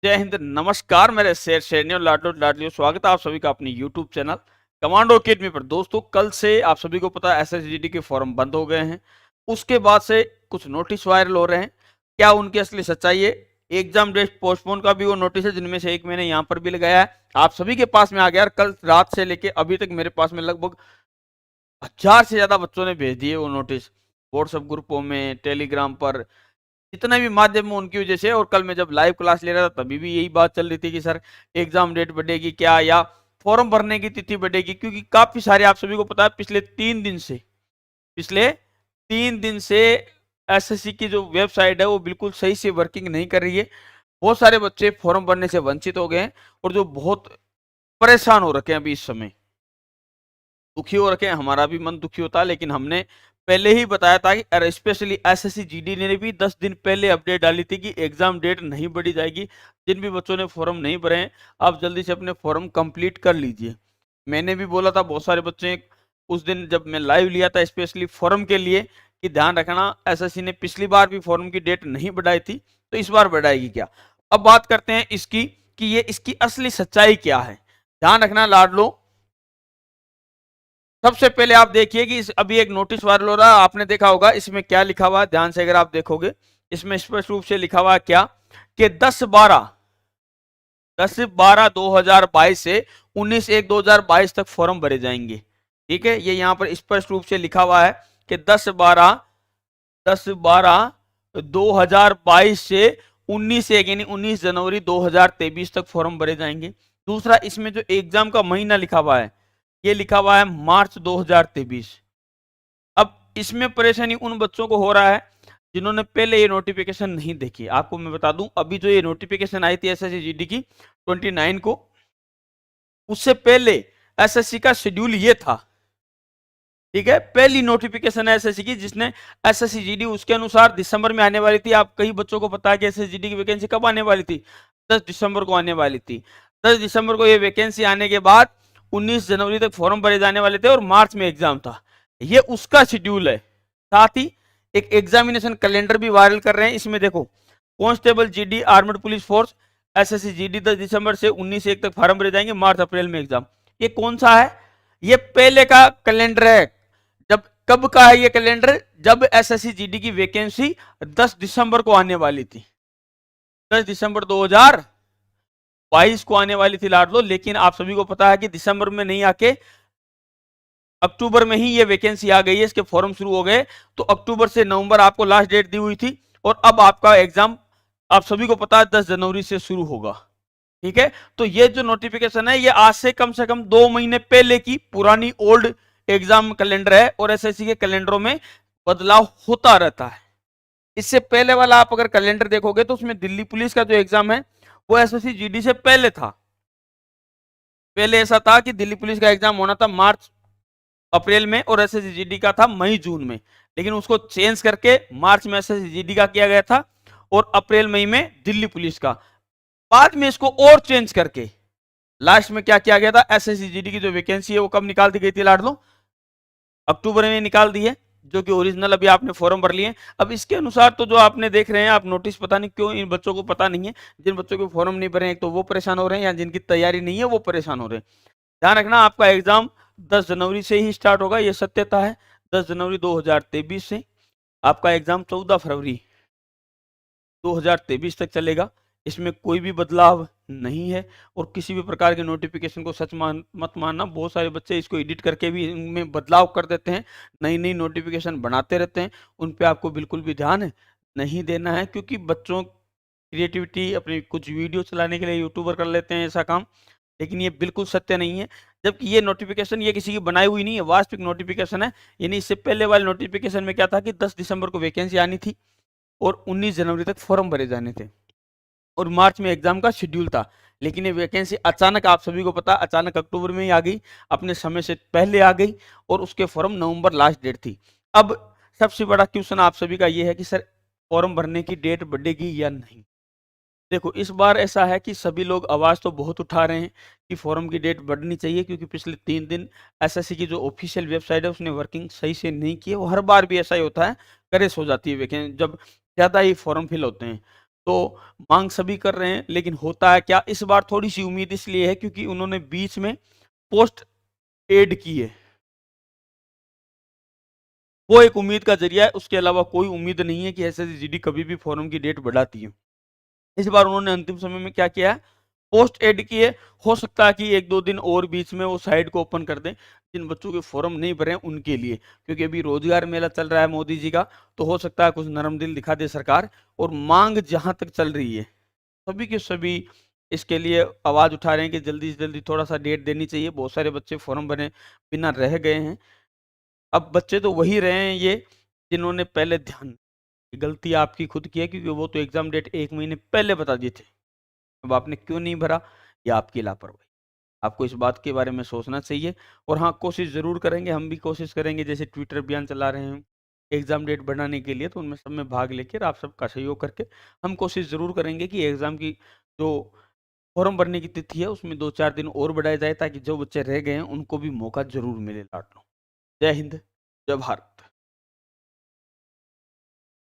जय हिंद, नमस्कार मेरे शेर शेरनियों, लाडलो लाडलियों, स्वागत है आप सभी का अपने यूट्यूब चैनल कमांडो अकेडमी पर। दोस्तों, कल से आप सभी को पता है एसएसजीडी के फॉर्म बंद हो गए हैं। उसके बाद से कुछ नोटिस वायरल हो रहे हैं। क्या उनकी असली सच्चाई है? एग्जाम डेट पोस्टपोन का भी वो नोटिस है, जिनमें से एक मैंने यहाँ पर भी लगाया है, आप सभी के पास में आ गया। कल रात से लेके अभी तक मेरे पास में लगभग 1000 से ज्यादा बच्चों ने भेज दिए वो नोटिस, व्हाट्सएप ग्रुपों में, टेलीग्राम पर, जितना भी माध्यम में उनकी वजह से। और कल मैं जब लाइव क्लास ले रहा था तभी भी यही बात चल रही थी कि सर एग्जाम डेट बढ़ेगी क्या, या फॉर्म भरने की तिथि बढ़ेगी, क्योंकि काफी सारे, आप सभी को पता है, पिछले 3 दिन से एसएससी की जो वेबसाइट है वो बिल्कुल सही से वर्किंग नहीं कर रही है। बहुत सारे बच्चे फॉर्म भरने से वंचित हो गए हैं और जो बहुत परेशान हो रखे हैं अभी इस समय, दुखी हो रखे हैं। हमारा भी मन दुखी होता है, लेकिन हमने पहले ही बताया था कि स्पेशली एसएससी जीडी ने भी 10 दिन पहले अपडेट डाली थी कि एग्जाम डेट नहीं बढ़ी जाएगी। जिन भी बच्चों ने फॉर्म नहीं भरे हैं, आप जल्दी से अपने फॉर्म कंप्लीट कर लीजिए। मैंने भी बोला था, बहुत सारे बच्चे उस दिन जब मैं लाइव लिया था स्पेशली फॉर्म के लिए, कि ध्यान रखना एसएससी ने पिछली बार भी फॉर्म की डेट नहीं बढ़ाई थी, तो इस बार बढ़ाएगी क्या। अब बात करते हैं इसकी कि ये इसकी असली सच्चाई क्या है। ध्यान रखना लाडलो, सबसे पहले आप देखिए कि अभी एक नोटिस वायरल हो रहा है, आपने देखा होगा। इसमें क्या लिखा हुआ है, ध्यान से अगर आप देखोगे, इसमें स्पष्ट रूप से लिखा हुआ है क्या, कि 10/12/2022 से 19/1/2022 तक फॉर्म भरे जाएंगे। ठीक है, ये यहाँ पर स्पष्ट रूप से लिखा हुआ है कि 10/12/2022 से 19/1 यानी 19 जनवरी 2023 तक फॉर्म भरे जाएंगे। दूसरा, इसमें जो एग्जाम का महीना लिखा हुआ है, ये लिखा हुआ है मार्च 2023। अब इसमें परेशानी उन बच्चों को हो रहा है जिन्होंने पहले ये नोटिफिकेशन नहीं देखी। आपको मैं बता दूं, अभी जो ये नोटिफिकेशन आई थी एसएससी जीडी की 29 को, उससे पहले एसएससी का शेड्यूल ये था। ठीक है, पहली नोटिफिकेशन है एसएससी की जिसने एसएससी जीडी, उसके अनुसार दिसंबर में आने वाली थी। आप कई बच्चों को पता है कि एसएससी जीडी की वैकेंसी कब आने वाली थी, 10 दिसंबर को आने वाली थी। 10 दिसंबर को ये वैकेंसी आने के बाद 19 जनवरी तक फॉर्म भरे जाने वाले थे और मार्च में एग्जाम था। ये उसका शेड्यूल है। साथ ही एक एग्जामिनेशन कैलेंडर भी वायरल कर रहे हैं। इसमें देखो, constable GD, armed police force, SSC GD 10 दिसंबर से 19/1 तक फॉर्म भरे जाएंगे, मार्च अप्रैल में एग्जाम। ये कौन सा है? ये पहले का कैलेंडर है। जब कब का है ये कैलेंडर? जब एसएससी जीडी की वैकेंसी 10 दिसंबर को आने वाली थी, 10 दिसंबर 2022 को आने वाली थी लाडलो। लेकिन आप सभी को पता है कि दिसंबर में नहीं आके अक्टूबर में ही ये वैकेंसी आ गई है, इसके फॉर्म शुरू हो गए। तो अक्टूबर से नवंबर आपको लास्ट डेट दी हुई थी, और अब आपका एग्जाम आप सभी को पता है 10 जनवरी से शुरू होगा। ठीक है, तो ये जो नोटिफिकेशन है, ये आज से कम 2 महीने पहले की पुरानी ओल्ड एग्जाम कैलेंडर है, और एसएससी के कैलेंडरों में बदलाव होता रहता है। इससे पहले वाला आप अगर कैलेंडर देखोगे तो उसमें दिल्ली पुलिस का जो एग्जाम है वो एसएससी जीडी से पहले था। पहले ऐसा था कि दिल्ली पुलिस का एग्जाम होना था मार्च अप्रैल में, और एसएससी जीडी का था मई जून में। लेकिन उसको चेंज करके मार्च में एसएससी जीडी का किया गया था, और अप्रैल मई में दिल्ली पुलिस का। बाद में इसको और चेंज करके लास्ट में क्या किया गया था, एसएससी जीडी की जो वैकेंसी है वो कब निकाल दी गई थी लाडलो? अक्टूबर में निकाल दी है, जो कि ओरिजिनल अभी आपने फॉर्म भर लिए। अब इसके अनुसार तो जो आपने देख रहे हैं आप नोटिस, पता नहीं क्यों इन बच्चों को पता नहीं है। जिन बच्चों के फॉर्म नहीं भरे हैं, एक तो वो परेशान हो रहे हैं, या जिनकी तैयारी नहीं है वो परेशान हो रहे हैं। ध्यान रखना, आपका एग्जाम 10 जनवरी से ही स्टार्ट होगा, ये सत्यता है। 10 जनवरी 2023 से आपका एग्जाम 14 फरवरी 2023 तक चलेगा। इसमें कोई भी बदलाव नहीं है, और किसी भी प्रकार के नोटिफिकेशन को सच मत मानना। बहुत सारे बच्चे इसको एडिट करके भी इनमें बदलाव कर देते हैं, नई नई नोटिफिकेशन बनाते रहते हैं। उन पे आपको बिल्कुल भी ध्यान नहीं देना है, क्योंकि बच्चों क्रिएटिविटी अपनी कुछ वीडियो चलाने के लिए यूट्यूबर कर लेते हैं ऐसा काम, लेकिन ये बिल्कुल सत्य नहीं है। जबकि ये नोटिफिकेशन ये किसी की बनाई हुई नहीं है, वास्तविक नोटिफिकेशन है। यानी इससे पहले वाले नोटिफिकेशन में क्या था कि 10 दिसंबर को वैकेंसी आनी थी और 19 जनवरी तक फॉर्म भरे जाने थे, और मार्च में एग्जाम का शेड्यूल था। लेकिन ये वैकेंसी अचानक, आप सभी को पता, अचानक अक्टूबर में ही आ गई, अपने समय से पहले आ गई, और उसके फॉर्म नवंबर लास्ट डेट थी। अब सबसे बड़ा क्वेश्चन आप सभी का ये है कि सर फॉर्म भरने की डेट बढ़ेगी या नहीं। देखो, इस बार ऐसा है कि सभी लोग आवाज तो बहुत उठा रहे हैं कि फॉर्म की डेट बढ़नी चाहिए, क्योंकि पिछले 3 दिन एसएससी की जो ऑफिशियल वेबसाइट है उसने वर्किंग सही से नहीं की है। वो हर बार भी ऐसा ही होता है, क्रैश हो जाती है वैकेंसी जब ज्यादा ही फॉर्म फिल होते हैं। तो मांग सभी कर रहे हैं, लेकिन होता है क्या, इस बार थोड़ी सी उम्मीद इसलिए है क्योंकि उन्होंने बीच में पोस्ट एड की है, वो एक उम्मीद का जरिया है, उसके अलावा कोई उम्मीद नहीं है कि एसएसजीडी कभी भी फॉर्म की डेट बढ़ाती है। इस बार उन्होंने अंतिम समय में क्या किया है, पोस्ट एड किए। हो सकता है कि एक दो दिन और बीच में वो साइट को ओपन कर दें जिन बच्चों के फॉर्म नहीं भरे हैं उनके लिए, क्योंकि अभी रोजगार मेला चल रहा है मोदी जी का, तो हो सकता है कुछ नरम दिल दिखा दे सरकार। और मांग जहां तक चल रही है, सभी के सभी इसके लिए आवाज उठा रहे हैं कि जल्दी से जल्दी थोड़ा सा डेट देनी चाहिए। बहुत सारे बच्चे फॉर्म भरे बिना रह गए हैं। अब बच्चे तो वही रहे हैं ये जिन्होंने पहले ध्यान, गलती आपकी खुद की है, क्योंकि वो तो एग्जाम डेट एक महीने पहले बता दिए थे। अब आपने क्यों नहीं भरा, ये आपकी लापरवाही। आपको इस बात के बारे में सोचना चाहिए। और हाँ, कोशिश जरूर करेंगे, हम भी कोशिश करेंगे, जैसे ट्विटर अभियान चला रहे हैं एग्जाम डेट बढ़ाने के लिए, तो उनमें सब में भाग लेकर आप सबका सहयोग करके हम कोशिश जरूर करेंगे कि एग्जाम की जो फॉर्म भरने की तिथि है उसमें 2-4 दिन और बढ़ाया जाए, ताकि जो बच्चे रह गए हैं उनको भी मौका जरूर मिले लाडलो। जय हिंद, जय भारत।